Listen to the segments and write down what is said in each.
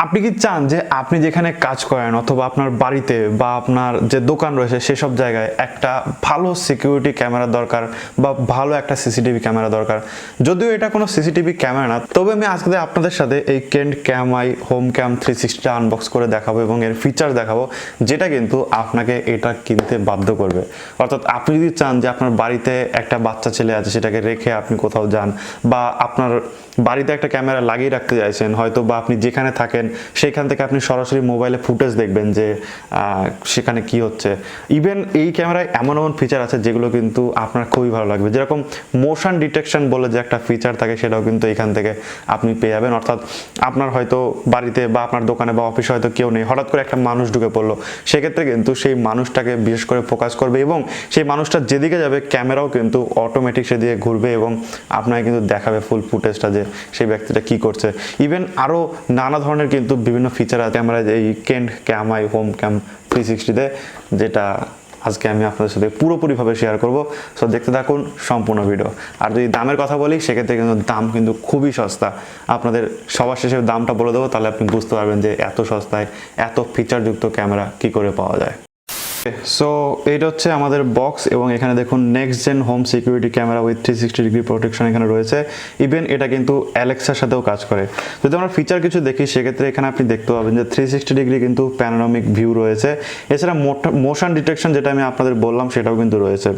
আপনি কি চান যে আপনি যেখানে কাজ করেন অথবা আপনার বাড়িতে বা আপনার যে দোকান রয়েছে সেসব জায়গায় একটা ভালো সিকিউরিটি ক্যামেরা দরকার বা ভালো একটা সিসিটিভি ক্যামেরা দরকার? যদিও এটা কোনো সিসিটিভি ক্যামেরা না, তবে আমি আজকে আপনাদের সাথে এই CamEye HomeCam 360 আনবক্স করে দেখাবো এবং এর ফিচার দেখাবো, যেটা কিন্তু আপনাকে এটা কিনতে বাধ্য করবে। অর্থাৎ আপনি যদি চান যে আপনার বাড়িতে একটা বাচ্চা ছেলে আছে, সেটাকে রেখে আপনি কোথাও যান, বা আপনার বাড়িতে একটা ক্যামেরা লাগিয়ে রাখতে চাইছেন, হয়তো বা আপনি যেখানে থাকেন সেইখান থেকে আপনি সরাসরি মোবাইলে ফুটেজ দেখবেন যে সেখানে কি হচ্ছে। ইভেন এই ক্যামেরায় এমন এমন ফিচার আছে যেগুলো কিন্তু আপনার খুবই ভালো লাগবে, যেরকম মোশন ডিটেকশন বলে যে একটা ফিচার থাকে, সেটাও কিন্তু এখান থেকে আপনি পেয়ে যাবেন। অর্থাৎ আপনার হয়তো বাড়িতে বা আপনার দোকানে বা অফিসে হয়তো কেউ নেই, হঠাৎ করে একটা মানুষ ঢুকে পড়লো, সেক্ষেত্রে কিন্তু সেই মানুষটাকে বিশেষ করে ফোকাস করবে এবং সেই মানুষটা যেদিকে যাবে ক্যামেরাও কিন্তু অটোমেটিক সেদিকে ঘুরবে এবং আপনাকে কিন্তু দেখাবে ফুল ফুটেজটা যে সেই ব্যক্তিটা কি করছে। ইভেন আরও নানা ধরনের কিন্তু বিভিন্ন ফিচার আছে ক্যামেরা এই CamEye HomeCam 360-তে, যেটা আজকে আমি আপনাদের সাথে পুরোপুরিভাবে শেয়ার করব। সো দেখতে থাকুন সম্পূর্ণ ভিডিও। আর যদি দামের কথা বলি, সেক্ষেত্রে কিন্তু দাম কিন্তু খুবই সস্তা। আপনাদের সবার শেষে দামটা বলে দেবো, তাহলে আপনি বুঝতে পারবেন যে এত সস্তায় এত ফিচারযুক্ত ক্যামেরা কি করে পাওয়া যায়। সো এইটা হচ্ছে আমাদের বক্স এবং এখানে দেখুন next gen home security camera with 360 degree protection এখানে রয়েছে। ইভেন এটা কিন্তু অ্যালেক্সার সাথেও কাজ করে। যদি আমরা ফিচার কিছু দেখি, সেক্ষেত্রে এখানে আপনি দেখতে পাবেন যে 360 ডিগ্রি কিন্তু প্যানোরামিক ভিউ রয়েছে। এছাড়া মোশন ডিটেকশন যেটা আমি আপনাদের বললাম, সেটাও কিন্তু রয়েছে।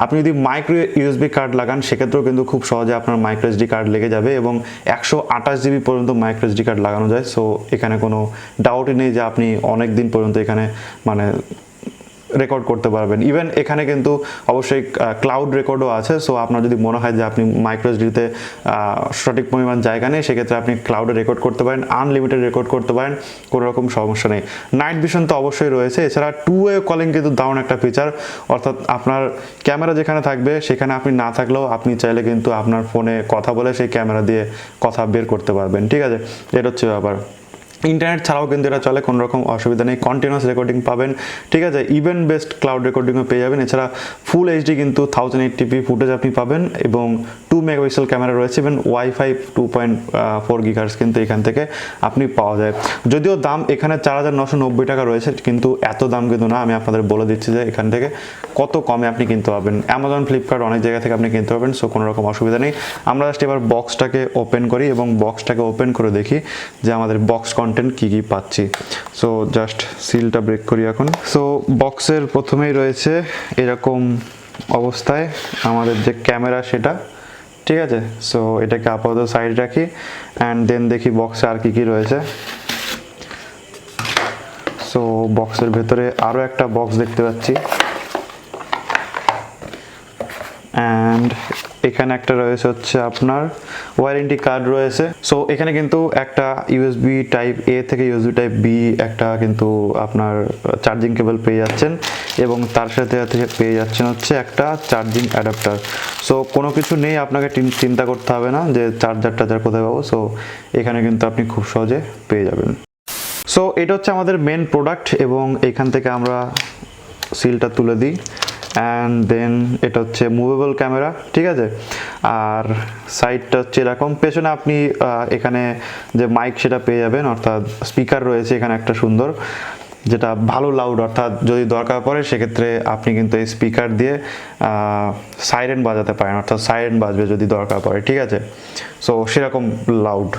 আপনি যদি মাইক্রো ইউএসবি কার্ড লাগান, সেক্ষেত্রেও কিন্তু খুব সহজে আপনার মাইক্রো এসডি কার্ড লেগে যাবে এবং 128 জিবি পর্যন্ত মাইক্রো এসডি কার্ড লাগানো যায়। সো এখানে কোনো ডাউটই নেই যে আপনি অনেক দিন পর্যন্ত এখানে মানে রেকর্ড করতে পারবেন। ইভেন এখানে কিন্তু অবশ্যই ক্লাউড রেকর্ডও আছে। সো আপনার যদি মনে হয় যে আপনি মাইক্রো এসডিতে সঠিক পরিমাণ জায়গা নেই, সেক্ষেত্রে আপনি ক্লাউডে রেকর্ড করতে পারেন, আনলিমিটেড রেকর্ড করতে পারেন, কোনো রকম সমস্যা নেই। নাইট ভিশন তো অবশ্যই রয়েছে। এছাড়া 2-ওয়ে কলিং কিন্তু দারুণ একটা ফিচার। অর্থাৎ আপনার ক্যামেরা যেখানে থাকবে সেখানে আপনি না থাকলেও আপনি চাইলে কিন্তু আপনার ফোনে কথা বলে সেই ক্যামেরা দিয়ে কথা বের করতে পারবেন। ঠিক আছে, এটা হচ্ছে ব্যাপার। ইন্টারনেট ছাড়াও কিন্তু এটা চলে, কোনো রকম অসুবিধা নেই। কন্টিনিউয়াস রেকর্ডিং পাবেন, ঠিক আছে। ইভেন্ট বেসড ক্লাউড রেকর্ডিংও পেয়ে যাবেন। এছাড়া ফুল এইচডি কিন্তু 1080p ফুটেজ আপনি পাবেন এবং 2 মেগাপিক্সেল ক্যামেরা রয়েছে। ইভেন ওয়াইফাই 2.4 গিগাহার্টজ কিন্তু এখান থেকে আপনি পাওয়া যায়। যদিও দাম এখানে 4990 টাকা রয়েছে, কিন্তু এত দাম কিন্তু না। আমি আপনাদের বলে দিচ্ছি যে এখান থেকে কত কমে আপনি কিনতে পারবেন। অ্যামাজন, ফ্লিপকার্ট অনেক জায়গা থেকে আপনি কিনতে পারবেন। সো কোনো রকম অসুবিধা নেই। আমরা জাস্ট এবার বক্সটাকে ওপেন করি এবং বক্সটাকে ওপেন করে দেখি যে আমাদের বক্স কন্টেন্ট কি কি পাচ্ছি। সো জাস্ট সিলটা ব্রেক করি এখন। সো বক্সের প্রথমেই রয়েছে এরকম অবস্থায় আমাদের যে ক্যামেরা, সেটা ঠিক আছে। সো এটাকে আপাতত সাইড রাখি অ্যান্ড দেন দেখি বক্সে আর কি কি রয়েছে। সো বক্সের ভেতরে আরও একটা বক্স দেখতে পাচ্ছি অ্যান্ড এখানে একটা রয়েছে হচ্ছে আপনার ওয়ারেন্টি কার্ড রয়েছে। সো এখানে কিন্তু একটা ইউএসবি টাইপ এ থেকে ইউএসবি টাইপ বি একটা কিন্তু আপনার চার্জিং কেবল পেয়ে যাচ্ছেন এবং তার সাথে পেয়ে যাচ্ছেন হচ্ছে একটা চার্জিং অ্যাডাপ্টার। সো কোনো কিছু নেই, আপনাকে চিন্তা করতে হবে না যে চার্জার কোথায় পাবো। সো এখানে কিন্তু আপনি খুব সহজে পেয়ে যাবেন। সো এটা হচ্ছে আমাদের মেন প্রোডাক্ট এবং এখান থেকে আমরা সিলটা তুলে দিই অ্যান্ড দেন এটা হচ্ছে মুভেবল ক্যামেরা, ঠিক আছে। আর সাইডটা হচ্ছে এরকম। পেছনে আপনি এখানে যে মাইক সেটা পেয়ে যাবেন, অর্থাৎ স্পিকার রয়েছে এখানে একটা সুন্দর, যেটা ভালো লাউড। অর্থাৎ যদি দরকার পড়ে সেক্ষেত্রে আপনি কিন্তু এই স্পিকার দিয়ে সাইরেন বাজাতে পারেন, অর্থাৎ সাইরেন বাজবে যদি দরকার পড়ে, ঠিক আছে। সো সেরকম লাউড।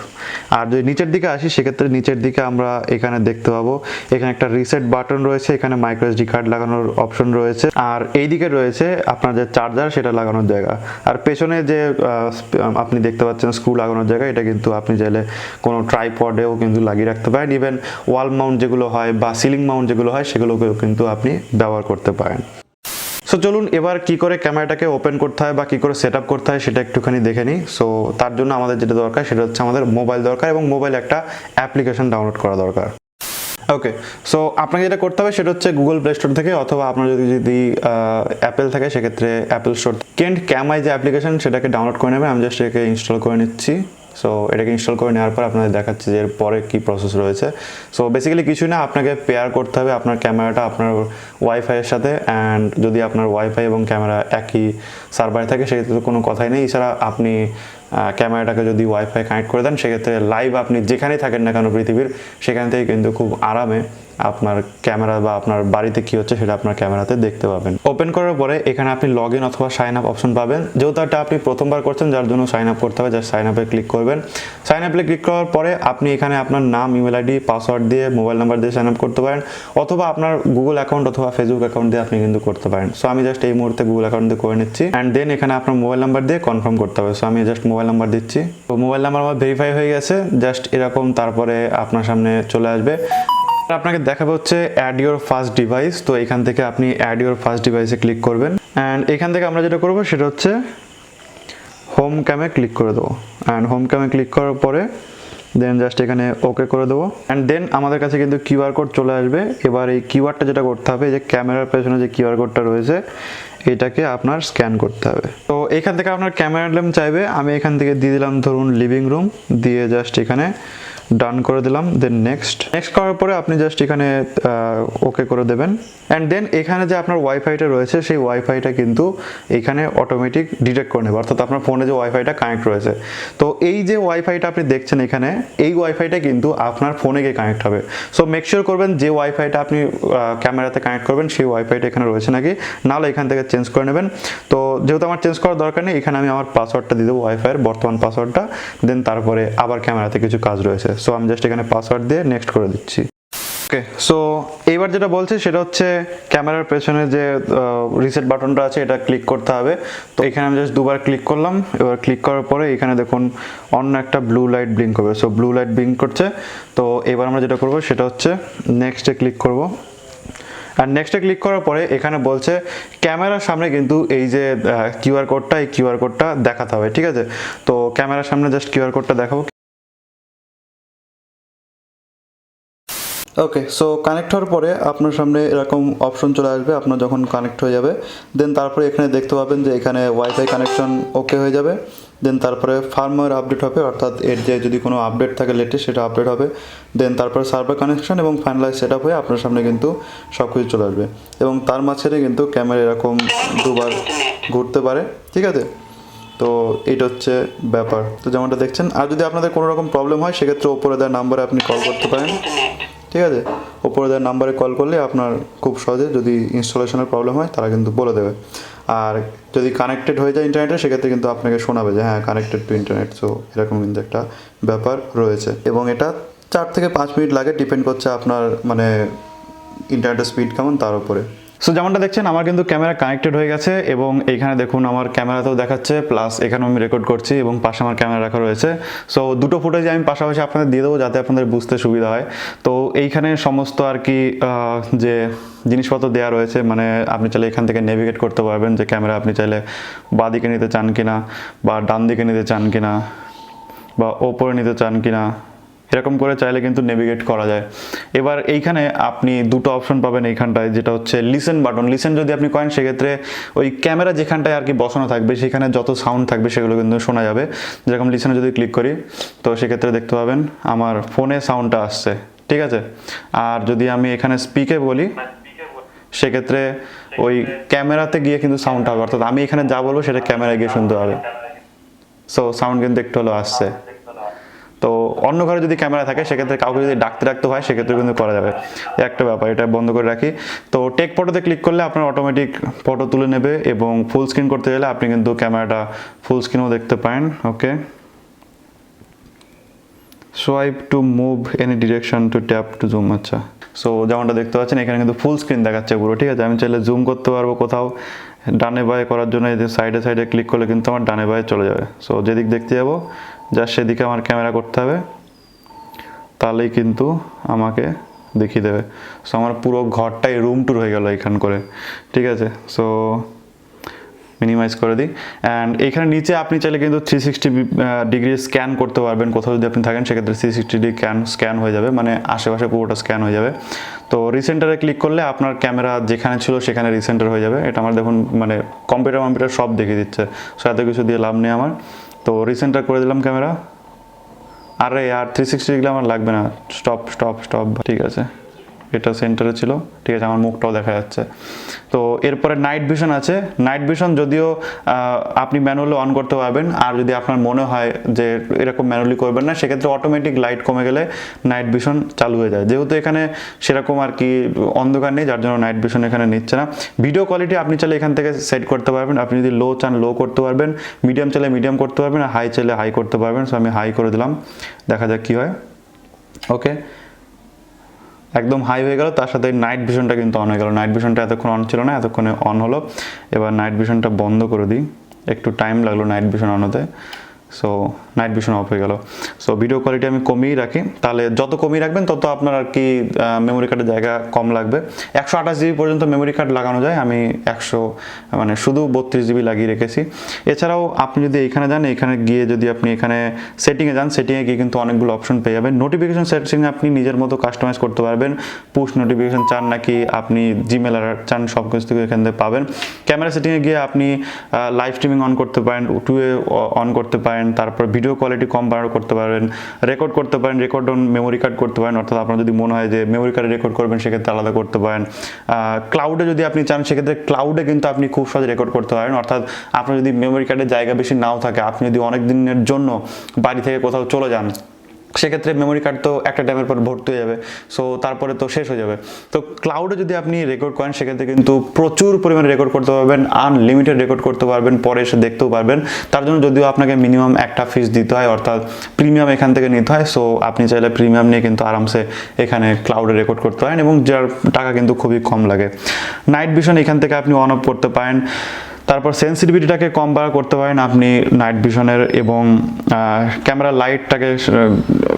আর যদি নিচের দিকে আসি, সেক্ষেত্রে নিচের দিকে আমরা এখানে দেখতে পাবো এখানে একটা রিসেট বাটন রয়েছে, এখানে মাইক্রো এসডি কার্ড লাগানোর অপশন রয়েছে, আর এই দিকে রয়েছে আপনার যে চার্জার সেটা লাগানোর জায়গা। আর পেছনে যে আপনি দেখতে পাচ্ছেন স্ক্রু লাগানোর জায়গা, এটা কিন্তু আপনি চাইলে কোনো ট্রাইপডেও কিন্তু লাগিয়ে রাখতে পারেন। ইভেন ওয়াল মাউন্ট যেগুলো হয় বা সিলিং মাউন্ট যেগুলো হয়, সেগুলোকেও কিন্তু আপনি ব্যবহার করতে পারেন। সো চলুন এবার কি করে ক্যামেরাটাকে ওপেন করতে হয় বা কি করে সেট আপ করতে হয় সেটা একটুখানি দেখে নিই। সো তার জন্য আমাদের যেটা দরকার সেটা হচ্ছে আমাদের মোবাইল দরকার এবং মোবাইল একটা অ্যাপ্লিকেশন ডাউনলোড করা দরকার। ওকে, সো আপনাকে যেটা করতে হবে সেটা হচ্ছে গুগল প্লে স্টোর থেকে, অথবা আপনার যদি অ্যাপেল থাকে সেক্ষেত্রে অ্যাপেল স্টোর CamEye যে অ্যাপ্লিকেশন সেটাকে ডাউনলোড করে নেবেন। আমি জাস্ট এটাকে ইনস্টল করে নিচ্ছি। সো এটাকে ইনস্টল করে নেওয়ার পর আপনাদের দেখাচ্ছে যে এর পরে কী প্রসেস রয়েছে। সো বেসিক্যালি কিছুই না, আপনাকে পেয়ার করতে হবে আপনার ক্যামেরাটা আপনার ওয়াইফাইয়ের সাথে। অ্যান্ড যদি আপনার ওয়াইফাই এবং ক্যামেরা একই সার্ভারে থাকে সেক্ষেত্রে তো কোনো কথাই নেই। এছাড়া আপনি ক্যামেরাটাকে যদি ওয়াইফাই কানেক্ট করে দেন সেক্ষেত্রে লাইভ আপনি যেখানেই থাকেন না কেন পৃথিবীর, সেখান থেকে কিন্তু খুব আরামে আপনার ক্যামেরা বা আপনার বাড়িতে কী হচ্ছে সেটা আপনার ক্যামেরাতে দেখতে পাবেন। ওপেন করার পরে এখানে আপনি লগ ইন অথবা সাইন আপ অপশন পাবেন। যেহেতু এটা আপনি প্রথমবার করছেন যার জন্য সাইন আপ করতে হবে, জাস্ট সাইন আপে ক্লিক করবেন। সাইন আপে ক্লিক করার পরে আপনি এখানে আপনার নাম, ইমেল আইডি, পাসওয়ার্ড দিয়ে, মোবাইল নাম্বার দিয়ে সাইন আপ করতে পারেন, অথবা আপনার গুগল অ্যাকাউন্ট অথবা ফেসবুক অ্যাকাউন্ট দিয়ে আপনি কিন্তু করতে পারেন। সো আমি জাস্ট এই মুহূর্তে গুগল অ্যাকাউন্ট দিয়ে করে নিচ্ছি। অ্যান্ড দেন এখানে আপনার মোবাইল নাম্বার দিয়ে কনফার্ম করতে হবে। সো আমি জাস্ট মোবাইল নাম্বার দিচ্ছি। তো মোবাইল নাম্বার আমার ভেরিফাই হয়ে গেছে, জাস্ট এরকম তারপরে আপনার সামনে চলে আসবে। আপনাকে দেখাবে হচ্ছে অ্যাড ইউর ফার্স্ট ডিভাইস। তো এখান থেকে আপনি অ্যাড ইউর ফার্স্ট ডিভাইসে ক্লিক করবেন। অ্যান্ড এখান থেকে আমরা যেটা করবো সেটা হচ্ছে হোম ক্যামে ক্লিক করে দেবো। অ্যান্ড হোম ক্যামে ক্লিক করার পরে দেন জাস্ট এখানে ওকে করে দেবো। অ্যান্ড দেন আমাদের কাছে কিন্তু কিউআর কোড চলে আসবে। এবার এই কিউআরটা যেটা করতে হবে, যে ক্যামেরার পেছনে যে কিউআর কোডটা রয়েছে এটাকে আপনার স্ক্যান করতে হবে। তো এখান থেকে আপনার ক্যামেরা নেম চাইবে, আমি এখান থেকে দিয়ে দিলাম ধরুন লিভিং রুম, দিয়ে জাস্ট এখানে ডান করে দিলাম। দেন নেক্সট করার পরে আপনি জাস্ট এখানে ওকে করে দেবেন। অ্যান্ড দেন এখানে যে আপনার ওয়াইফাইটা রয়েছে সেই ওয়াইফাইটা কিন্তু এখানে অটোমেটিক ডিটেক্ট করে নেবে, অর্থাৎ আপনার ফোনে যে ওয়াইফাইটা কানেক্ট রয়েছে। তো এই যে ওয়াইফাইটা আপনি দেখছেন এখানে, এই ওয়াইফাইটা কিন্তু আপনার ফোনে গিয়ে কানেক্ট হবে। সো মেক শিওর করবেন যে ওয়াইফাইটা আপনি ক্যামেরাতে কানেক্ট করবেন সেই ওয়াইফাইটা এখানে রয়েছে নাকি, নাহলে এখান থেকে চেঞ্জ করে নেবেন। তো যেহেতু আমার চেঞ্জ করার দরকার নেই, এখানে আমি আমার পাসওয়ার্ডটা দিয়ে দেবো, ওয়াইফাইয়ের বর্তমান পাসওয়ার্ডটা। দেন তারপরে আবার ক্যামেরাতে কিছু কাজ রয়েছে। সো আমি জাস্ট এখানে পাসওয়ার্ড দিয়ে নেক্সট করে দিচ্ছি। ওকে, সো এইবার যেটা বলছে সেটা হচ্ছে ক্যামেরার পেছনে যে রিসেট বাটনটা আছে এটা ক্লিক করতে হবে। তো এখানে আমি জাস্ট দুবার ক্লিক করলাম। এবার ক্লিক করার পরে এখানে দেখুন অন্য একটা ব্লু লাইট ব্লিঙ্ক করবে। সো ব্লু লাইট ব্লিঙ্ক করছে। তো এবার আমরা যেটা করবো সেটা হচ্ছে নেক্সটে ক্লিক করব। আর নেক্সটে ক্লিক করার পরে এখানে বলছে ক্যামেরার সামনে কিন্তু এই যে কিউআর কোডটা, এই কিউআর কোডটা দেখাতে হবে, ঠিক আছে? তো ক্যামেরার সামনে জাস্ট কিউআর কোডটা দেখাবো। ওকে, সো কানেক্ট হওয়ার পরে আপনার সামনে এরকম অপশন চলে আসবে আপনার যখন কানেক্ট হয়ে যাবে। দেন তারপরে এখানে দেখতে পাবেন যে এখানে ওয়াইফাই কানেকশন ওকে হয়ে যাবে। দেন তারপরে ফার্মওয়্যার আপডেট হবে, অর্থাৎ এর যে যদি কোনো আপডেট থাকে লেটেস্ট সেটা আপডেট হবে। দেন তারপরে সার্ভার কানেকশন এবং ফাইনালাইজ সেট আপ হয়ে আপনার সামনে কিন্তু সব কিছু চলে আসবে। এবং তার মাঝখানে কিন্তু ক্যামেরা এরকম দুবার ঘুরতে পারে, ঠিক আছে? তো এটা হচ্ছে ব্যাপার। তো যেমনটা দেখছেন, আর যদি আপনাদের কোনো রকম প্রবলেম হয় সেক্ষেত্রে ওপরে দেওয়া নাম্বারে আপনি কল করতে পারেন, ঠিক আছে? ওপরে দেওয়ার নাম্বারে কল করলে আপনার খুব সহজে যদি ইনস্টলেশনের প্রবলেম হয় তারা কিন্তু বলে দেবে। আর যদি কানেক্টেড হয়ে যায় ইন্টারনেটে সেক্ষেত্রে কিন্তু আপনাকে শোনাবে যে হ্যাঁ কানেক্টেড টু ইন্টারনেট। সো এরকম কিন্তু একটা ব্যাপার রয়েছে এবং এটা 4 থেকে 5 মিনিট লাগে, ডিপেন্ড করছে আপনার মানে ইন্টারনেটের স্পিড কেমন তার উপরে। সো যেমনটা দেখছেন আমার কিন্তু ক্যামেরা কানেক্টেড হয়ে গেছে এবং এইখানে দেখুন আমার ক্যামেরাতেও দেখাচ্ছে, প্লাস এখানেও আমি রেকর্ড করছি এবং পাশে আমার ক্যামেরা রাখা রয়েছে। সো দুটো ফুটেজ আমি পাশাপাশি আপনাদের দিয়ে দেবো যাতে আপনাদের বুঝতে সুবিধা হয়। তো এইখানে সমস্ত আর কি যে জিনিসপত্র দেওয়া রয়েছে, মানে আপনি চাইলে এখান থেকে নেভিগেট করতে পারবেন যে ক্যামেরা আপনি চাইলে বাঁ দিকে নিতে চান কিনা, বা ডান দিকে নিতে চান কিনা, বা ওপরে নিতে চান কিনা, এরকম করে চাইলে কিন্তু নেভিগেট করা যায়। এবার এইখানে আপনি দুটো অপশন পাবেন এইখানটায়, যেটা হচ্ছে লিসেন বাটন। লিসেন যদি আপনি করেন সেক্ষেত্রে ওই ক্যামেরা যেখানটায় আর কি বসানো থাকবে সেখানে যত সাউন্ড থাকবে সেগুলো কিন্তু শোনা যাবে। যেরকম লিসেনে যদি ক্লিক করি তো সেক্ষেত্রে দেখতে পাবেন আমার ফোনে সাউন্ডটা আসছে, ঠিক আছে? আর যদি আমি এখানে স্পিকে বলি সেক্ষেত্রে ওই ক্যামেরাতে গিয়ে কিন্তু সাউন্ডটা হবে, অর্থাৎ আমি এখানে যা বলবো সেটা ক্যামেরায় গিয়ে শুনতে হবে। সো সাউন্ড কিন্তু একটু হলেও আসছে। তো অন্য ঘরে যদি ক্যামেরা থাকে সেক্ষেত্রে কাউকে যদি ডাকতে হয় সেক্ষেত্রে কিন্তু করা যাবে, একটা ব্যাপার। এটা বন্ধ করে রাখি। তো টেক ফটোতে ক্লিক করলে আপনার অটোমেটিক ফটো তুলে নেবে এবং ফুল স্ক্রিন করতে গেলে আপনি কিন্তু ক্যামেরাটা ফুল স্ক্রিনও দেখতে পারেন। Okay, swipe to move any direction to tap to zoom. আচ্ছা, সো যেমনটা দেখতে পাচ্ছেন এখানে কিন্তু ফুল স্ক্রিন দেখাচ্ছে পুরো, ঠিক আছে? আমি চাইলে জুম করতে পারবো কোথাও, ডানে বায়ে করার জন্য এই যে সাইডে ক্লিক করলে কিন্তু আমার ডানে বায়ে চলে যাবে। সো যেদিক দেখতে যাবো জাস্ট সেদিকে আমার ক্যামেরা করতে হবে, তাহলেই কিন্তু আমাকে দেখিয়ে দেবে। সো আমার পুরো ঘরটাই রুম ট্যুর হয়ে গেল এখান করে, ঠিক আছে? সো মিনিমাইজ করে দিই। অ্যান্ড এখানে নিচে আপনি চাইলে কিন্তু 360 ডিগ্রি স্ক্যান করতে পারবেন। কোথাও যদি আপনি থাকেন সেক্ষেত্রে 360 ডিগ্রি স্ক্যান হয়ে যাবে, মানে আশেপাশে পুরোটা স্ক্যান হয়ে যাবে। তো রিসেন্টারে ক্লিক করলে আপনার ক্যামেরা যেখানে ছিল সেখানে রিসেন্টার হয়ে যাবে। এটা আমার দেখুন মানে কম্পিউটার সব দেখিয়ে দিচ্ছে। সো এত কিছু দিয়ে লাভ নেই আমার। তো রিসেন্টার করে দিলাম ক্যামেরা। আরে আর 360 ডিগ্রি আমার লাগবে না, স্টপ স্টপ স্টপ, ঠিক আছে এটা সেন্টারে ছিল, ঠিক আছে আমার মুখটাও দেখা যাচ্ছে। তো এরপরে নাইট ভিশন আছে। নাইট ভিশন যদিও আপনি ম্যানুয়ালি অন করতে পারবেন, আর যদি আপনার মনে হয় যে এরকম ম্যানুয়ালি করবেন না, সেক্ষেত্রে অটোমেটিক লাইট কমে গেলে নাইট ভিশন চালু হয়ে যায়। যেহেতু এখানে সেরকম আর কি অন্ধকার নেই, যার জন্য নাইট ভিশন এখানে নিচ্ছে না। ভিডিও কোয়ালিটি আপনি চাইলে এখান থেকে সেট করতে পারবেন। আপনি যদি লো চান লো করতে পারবেন, মিডিয়াম চাইলে মিডিয়াম করতে পারবেন, আর হাই চাইলে হাই করতে পারবেন। সো আমি হাই করে দিলাম, দেখা যাক কী হয়। ওকে, একদম হাই হয়ে গেল, তার সাথে নাইট ভিশনটা কিন্তু অন হয়ে গেল। নাইট ভিশনটা এতক্ষণ অন ছিল না, এতক্ষণে অন হলো। এবার নাইট ভিশনটা বন্ধ করে দিই, একটু টাইম লাগলো নাইট ভিশন অন হতে। সো নাইট ভিশন অফ হয়ে গেল। সো ভিডিও কোয়ালিটি আমি কমিয়েই রাখি, তাহলে যত কমিয়ে রাখবেন তত আপনার আর কি মেমোরি কার্ডের জায়গা কম লাগবে। 128 জিবি পর্যন্ত মেমোরি কার্ড লাগানো যায়, আমি 100 মানে শুধু 32 জিবি লাগিয়ে রেখেছি। এছাড়াও আপনি যদি এখানে যান, এখানে গিয়ে যদি আপনি এখানে সেটিংয়ে যান, সেটিংয়ে গিয়ে কিন্তু অনেকগুলো অপশন পেয়ে যাবেন। নোটিফিকেশন সেটিংয়ে আপনি নিজের মতো কাস্টমাইজ করতে পারবেন। পুশ নোটিফিকেশন চান নাকি আপনি জিমেল অ্যালার্ট চান, সব কিছু থেকে এখান থেকে পাবেন। ক্যামেরা সেটিংয়ে গিয়ে আপনি লাইভ স্ট্রিমিং অন করতে পারেন, টুয়ে অন করতে পারেন, তারপর ভিডিও কোয়ালিটি কম বাড়ানো করতে পারেন, রেকর্ড করতে পারেন, রেকর্ড অন মেমোরি কার্ড করতে পারেন, অর্থাৎ আপনার যদি মনে হয় যে মেমোরি কার্ডে রেকর্ড করবেন সেক্ষেত্রে আলাদা করতে পারেন। ক্লাউডে যদি আপনি চান সেক্ষেত্রে ক্লাউডে কিন্তু আপনি খুব সহজে রেকর্ড করতে পারেন, অর্থাৎ আপনার যদি মেমোরি কার্ডের জায়গা বেশি নাও থাকে, আপনি যদি অনেক দিনের জন্য বাড়ি থেকে কোথাও চলে যান, সেক্ষেত্রে মেমোরি কার্ড তো একটা টাইমের পর ভর্তি হয়ে যাবে, সো তারপরে তো শেষ হয়ে যাবে। তো ক্লাউডে যদি আপনি রেকর্ড করেন সেক্ষেত্রে কিন্তু প্রচুর পরিমাণে রেকর্ড করতে পারবেন, আনলিমিটেড রেকর্ড করতে পারবেন, পরে এসে দেখতেও পারবেন। তার জন্য যদিও আপনাকে মিনিমাম একটা ফিস দিতে হয়, অর্থাৎ প্রিমিয়াম এখান থেকে নিতে হয়। সো আপনি চাইলে প্রিমিয়াম নিয়ে কিন্তু আরামসে এখানে ক্লাউডে রেকর্ড করতে পারেন, এবং যার টাকা কিন্তু খুবই কম লাগে। নাইট ভিশন এখান থেকে আপনি অন অফ করতে পারেন। তারপর সেন্সিটিভিটিটাকে কম বাড়া করতে পারেন আপনি নাইট ভিশনের, এবং ক্যামেরা লাইটটাকে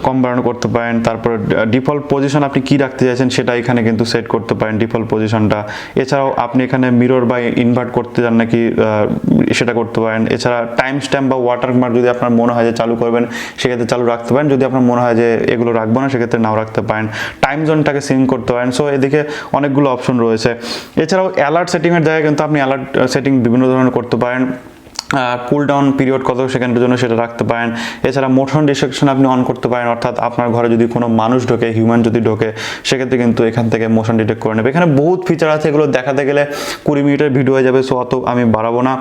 কম বাড়ানো করতে পারেন। তারপর ডিফল্ট পজিশন আপনি কি রাখতে চাইছেন সেটা এখানে কিন্তু সেট করতে পারেন, ডিফল্ট পজিশনটা। এছাড়াও আপনি এখানে মিরর বা ইনভার্ট করতে চান নাকি সেটা করতে পারেন। এছাড়া টাইম স্ট্যাম্প বা ওয়াটারমার্ক যদি আপনার মনে হয় যে চালু করবেন সেক্ষেত্রে চালু রাখতে পারেন, যদি আপনার মনে হয় যে এগুলো রাখবো না সেক্ষেত্রে নাও রাখতে পারেন। টাইম জোনটাকে সিঙ্ক করতে পারেন। সো এদিকে অনেকগুলো অপশন রয়েছে। এছাড়াও অ্যালার্ট সেটিংয়ের জায়গায় কিন্তু আপনি অ্যালার্ট সেটিং বিভিন্ন ধরনের করতে পারেন। কুল ডাউন পিরিয়ড কত সেকেন্ডের জন্য সেটা রাখতে পারেন। এছাড়া মোশন ডিটেকশন আপনি অন করতে পারেন, অর্থাৎ আপনার ঘরে যদি কোনো মানুষ ঢোকে, হিউম্যান যদি ঢোকে, সেক্ষেত্রে কিন্তু এখান থেকে মোশন ডিটেক্ট করে নেবে। এখানে বহুত ফিচার আছে, এগুলো দেখাতে গেলে 20 মিনিটের ভিডিও হয়ে যাবে, সো অত আমি বাড়াবো না।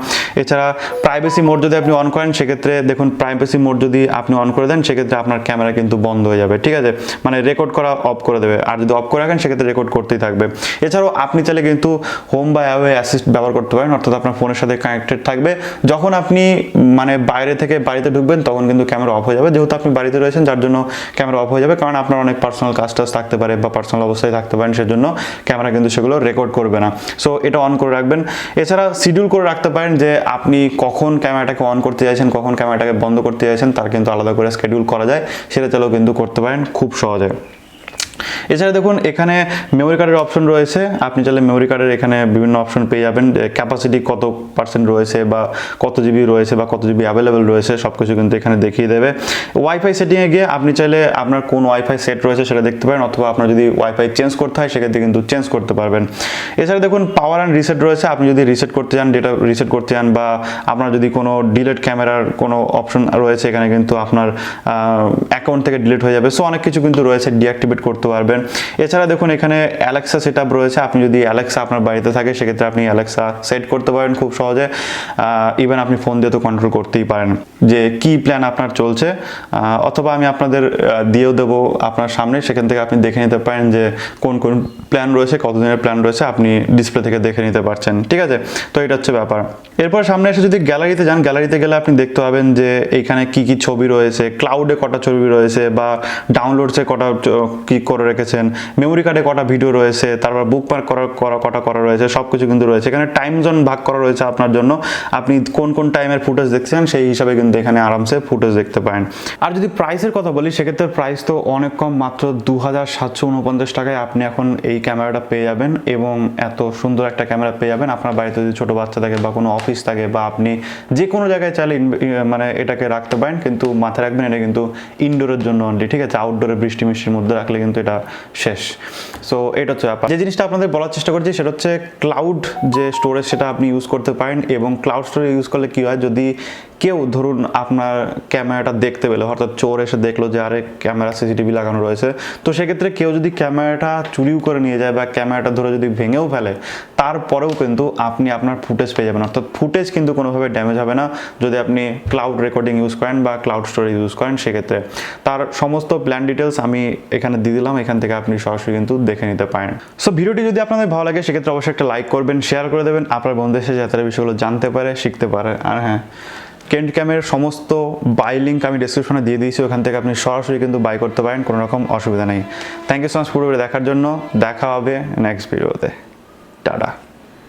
এছাড়া প্রাইভেসি মোড যদি আপনি অন করেন সেক্ষেত্রে দেখুন, প্রাইভেসি মোড যদি আপনি অন করে দেন সেক্ষেত্রে আপনার ক্যামেরা কিন্তু বন্ধ হয়ে যাবে, ঠিক আছে, মানে রেকর্ড করা অফ করে দেবে। আর যদি অফ করে রাখেন সেক্ষেত্রে রেকর্ড করতেই থাকবে। এছাড়াও আপনি চাইলে কিন্তু হোম বা অ্যাওয়ে অ্যাসিস্ট ব্যবহার করতে পারেন, অর্থাৎ আপনার ফোনের সাথে কানেক্টেড থাকবে। যখন আপনি মানে বাইরে থেকে বাড়িতে ঢুকবেন তখন কিন্তু ক্যামেরা অফ হয়ে যাবে, যেহেতু আপনি বাড়িতে রয়েছেন যার জন্য ক্যামেরা অফ হয়ে যাবে, কারণ আপনার অনেক পার্সোনাল কাজ টাজ থাকতে পারে বা পার্সোনাল অবস্থায় থাকতে পারেন, সেজন্য ক্যামেরা কিন্তু সেগুলো রেকর্ড করবে না। সো এটা অন করে রাখবেন। এছাড়া শিডিউল করে রাখতে পারেন যে আপনি কখন ক্যামেরাটাকে অন করতে চাইছেন, কখন ক্যামেরাটাকে বন্ধ করতে চাইছেন, তার কিন্তু আলাদা করে শিডিউল করা যায়, সেটা চাইলেও কিন্তু করতে পারেন খুব সহজে। এছাড়া দেখুন এখানে মেমোরি কার্ডের অপশন রয়েছে, আপনি চাইলে মেমোরি কার্ডের এখানে বিভিন্ন অপশন পেয়ে যাবেন, ক্যাপাসিটি কত % রয়েছে বা কত জিবি রয়েছে বা কত জিবি অ্যাভেলেবেল রয়েছে সব কিছু কিন্তু এখানে দেখিয়ে দেবে। ওয়াইফাই সেটিংয়ে গিয়ে আপনি চাইলে আপনার কোন ওয়াইফাই সেট রয়েছে সেটা দেখতে পারেন, অথবা আপনার যদি ওয়াইফাই চেঞ্জ করতে হয় সেক্ষেত্রে কিন্তু চেঞ্জ করতে পারবেন। এছাড়া দেখুন পাওয়ার অ্যান্ড রিসেট রয়েছে, আপনি যদি রিসেট করতে চান, ডেটা রিসেট করতে চান, বা আপনার যদি কোনো ডিলিট ক্যামেরার কোনো অপশন রয়েছে এখানে কিন্তু আপনার অ্যাকাউন্ট থেকে ডিলিট হয়ে যাবে, সো অনেক কিছু কিন্তু রয়েছে, ডিঅ্যাক্টিভেট করতে পারবেন। এছাড়া দেখুন এখানে অ্যালেক্সা সেটআপ রয়েছে, আপনি যদি অ্যালেক্সা আপনার বাড়িতে থাকে সেক্ষেত্রে আপনি অ্যালেক্সা সেট করতে পারেন খুব সহজে। ইভেন আপনি ফোন দিয়ে তো কন্ট্রোল করতেই পারেন যে কি প্ল্যান আপনার চলছে, অথবা আমি আপনাদের দিয়েও দেবো আপনার সামনে, সেখান থেকে আপনি দেখে নিতে পারেন যে কোন কোন প্ল্যান রয়েছে, কতদিনের প্ল্যান রয়েছে, আপনি ডিসপ্লে থেকে দেখে নিতে পারছেন, ঠিক আছে। তো এটা হচ্ছে ব্যাপার। এরপর সামনে এসে যদি গ্যালারিতে যান, গ্যালারিতে গেলে আপনি দেখতে পাবেন যে এইখানে কি কি ছবি রয়েছে, ক্লাউডে কটা ছবি রয়েছে, বা ডাউনলোডসে কটা কি করে রেখেছেন, মেমোরি কার্ডে কটা ভিডিও রয়েছে, তারপর বুক মার্ক কটা করা রয়েছে, সব কিছু কিন্তু রয়েছে। এখানে টাইম জোন ভাগ করা রয়েছে আপনার জন্য, আপনি কোন কোন টাইমের ফুটেজ দেখছেন সেই হিসাবে কিন্তু এখানে আরামসে ফুটেজ দেখতে পারেন। আর যদি প্রাইসের কথা বলি সেক্ষেত্রে প্রাইস তো অনেক কম, মাত্র 2749 টাকায় আপনি এখন এই ক্যামেরাটা পেয়ে যাবেন, এবং এত সুন্দর একটা ক্যামেরা পেয়ে যাবেন। আপনার বাড়িতে যদি ছোটো বাচ্চা থাকে বা কোনো অফিস থাকে, বা আপনি যে কোনো জায়গায় চাইলে মানে এটাকে রাখতে পারেন, কিন্তু মাথায় রাখবেন এটা কিন্তু ইনডোরের জন্য অনলি, ঠিক আছে, আউটডোরে বৃষ্টি মিষ্টির মধ্যে রাখলে কিন্তু এটা শেষ। সো এটা হচ্ছে ব্যাপার। যে জিনিসটা আপনাদের বলার চেষ্টা করছি সেটা হচ্ছে ক্লাউড যে স্টোরেজ সেটা আপনি ইউজ করতে পারেন, এবং ক্লাউড স্টোরেজ ইউজ করলে কি হয়, যদি কেউ ধরুন আপনার ক্যামেরাটা দেখতে পেলো, অর্থাৎ চোর এসে দেখলো যে আরে ক্যামেরা সিসিটিভি লাগানো রয়েছে, তো সেক্ষেত্রে কেউ যদি ক্যামেরাটা চুরিও করে নিয়ে যায় বা ক্যামেরাটা ধরে যদি ভেঙেও ফেলে, তারপরেও কিন্তু আপনি আপনার ফুটেজ পেয়ে যাবেন। অর্থাৎ ফুটেজ কিন্তু কোনোভাবে ড্যামেজ হবে না যদি আপনি ক্লাউড রেকর্ডিং ইউজ করেন বা ক্লাউড স্টোরেজ ইউজ করেন। সেক্ষেত্রে তার সমস্ত প্ল্যান ডিটেলস আমি এখানে দিয়ে দিলাম, এখান থেকে আপনি সরাসরি কিন্তু দেখে নিতে পারেন। সো ভিডিওটি যদি আপনাদের ভালো লাগে সেক্ষেত্রে অবশ্যই একটা লাইক করবেন, শেয়ার করে দেবেন আপনার বন্ধুদের সাথে, যাতে বিষয়গুলো জানতে পারে, শিখতে পারে। আর হ্যাঁ, ক্যামের সমস্ত বাই লিঙ্ক আমি ডেসক্রিপশনে দিয়ে দিয়েছি, ওখান থেকে আপনি সরাসরি কিন্তু বাই করতে পারেন, কোনো রকম অসুবিধা নেই। থ্যাংক ইউ সো মাচ পুরো দেখার জন্য। দেখা হবে নেক্সট ভিডিওতে। টাটা।